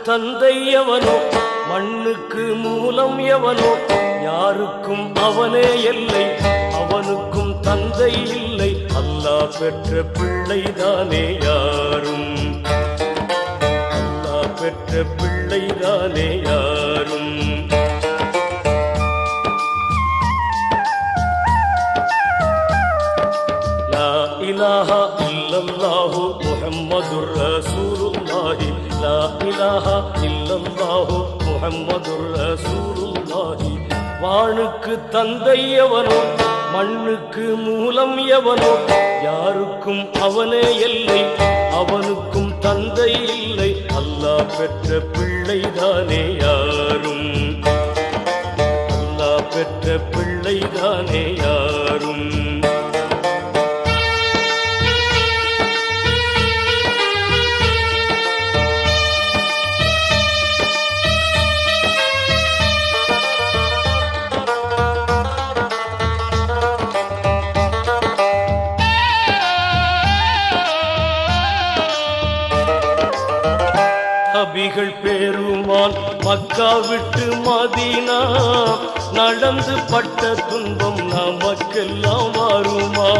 தந்தை எவனோ மண்ணுக்கு மூலம் எவனோ யாருக்கும் அவனே எல்லை அவனுக்கும் தந்தை இல்லை அல்லாஹ் பெற்ற பிள்ளைதானே யாரும் அல்லாஹ் பெற்ற பிள்ளைதானே யாரும் லா இலாஹா இல்லல்லாஹு முஹம்மதுர் ரசூலுல்லாஹி லா இலாஹா இல்லல்லாஹு முஹம்மதுர் ரசூலுல்லாஹி வானுக்கு தந்தை எவனோ மண்ணுக்கு மூலம் எவனோ யாருக்கும் அவனே எல்லை அவனுக்கும் தந்தை இல்லை அல்லாஹ் பெற்ற பிள்ளைதானே யாரும் அல்லாஹ் பெற்ற பிள்ளைதானே யாரும் நபிகள் பெருமான் மக்கா விட்டு மதீனா நடந்து பட்ட துன்பம் நமக்கெல்லாம் வருமா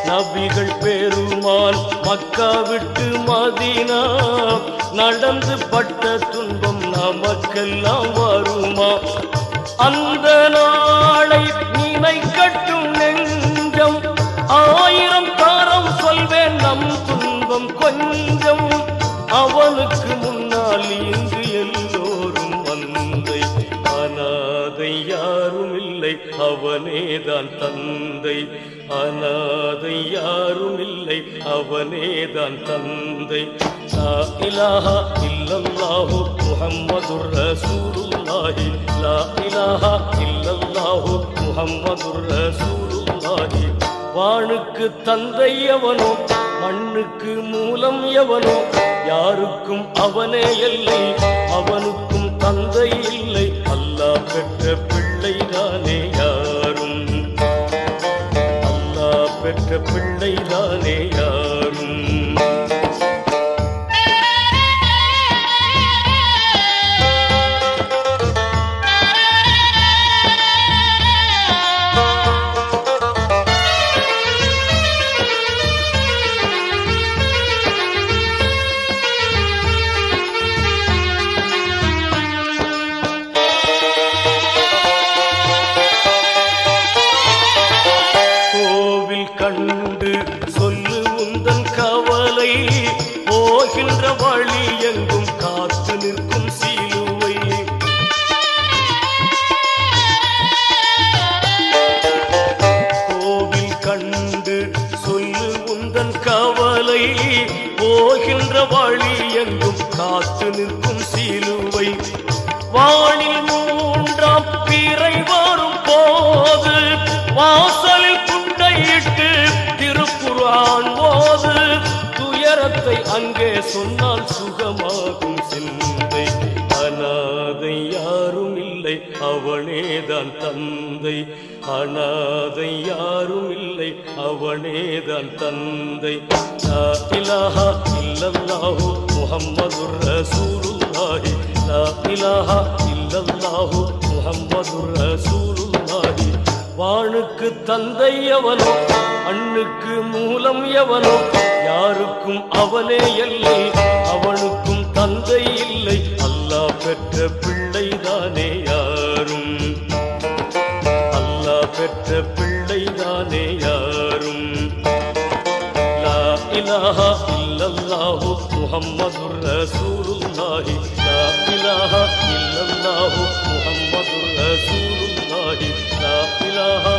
நபிகள் பெருமான் மக்கா விட்டு மதீனா நடந்து பட்ட துன்பம் நமக்கெல்லாம் வருமா அந்த நாளை நினைக்கட்டும் நெஞ்சம் ஆயிரம் தாரம் சொல்வேன் நம் துன்பம் கொஞ்சம் அவனுக்கு முன்னால் இங்கு எல்லோரும் வந்தை அநாதை யாரும் இல்லை அவனேதான் தந்தை அநாதை யாரும் இல்லை அவனேதான் தந்தை லா இலாஹா இல்லல்லாஹு முஹம்மதுர் ரசூலுல்லாஹி லா இலாஹா இல்லல்லாஹு முஹம்மதுர் ரசூலுல்லாஹி வானுக்கு தந்தை எவனோ மண்ணுக்கு மூலம் எவனோ யாருக்கும் அவனே எல்லை அவனுக்கும் தந்தை இல்லை அல்லாஹ் பெற்ற பிள்ளைதானே யாரும் அல்லாஹ் பெற்ற பிள்ளைதானே யாரும் கண்டு சொல்லு உந்தன் கவலை போகின்ற வழி எங்கும் காத்து நிற்கும் சிலுவை கோவில் கண்டு சொல்லு உந்தன் கவலை போகின்ற வழி எங்கும் காத்து நிற்கும் சிலுவை வானில் மூன்றாம் பிறை வரும் போது வாசலில் இட்டு திருக்குர்ஆன் ஓது துயரத்தை அங்கே சொன்னால் சுகமாகும் சிந்தை அநாதை யாரும் இல்லை அவனேதான் தந்தை அநாதை யாரும் இல்லை அவனேதான் தந்தை லா இலாஹா இல்லல்லாஹு முஹம்மதுர் ரசூலுல்லாஹி லா இலாஹா இல்லல்லாஹு முஹம்மதுர் ரசூலுல்லாஹி வானுக்கு தந்தை எவனோ மண்ணுக்கு மூலம் எவனோ யாருக்கும் அவனே எல்லை அவனுக்கும் தந்தை இல்லை அல்லாஹ் பெற்ற பிள்ளைதானே யாரும் அல்லாஹ் பெற்ற பிள்ளைதானே யாரும் லா இலாஹா இல்லல்லாஹு முஹம்மதுர் ரசூலுல்லாஹி லா இலாஹா இல்லல்லாஹு முஹம்மதுர் ரசூலுல்லாஹி லா இலாஹா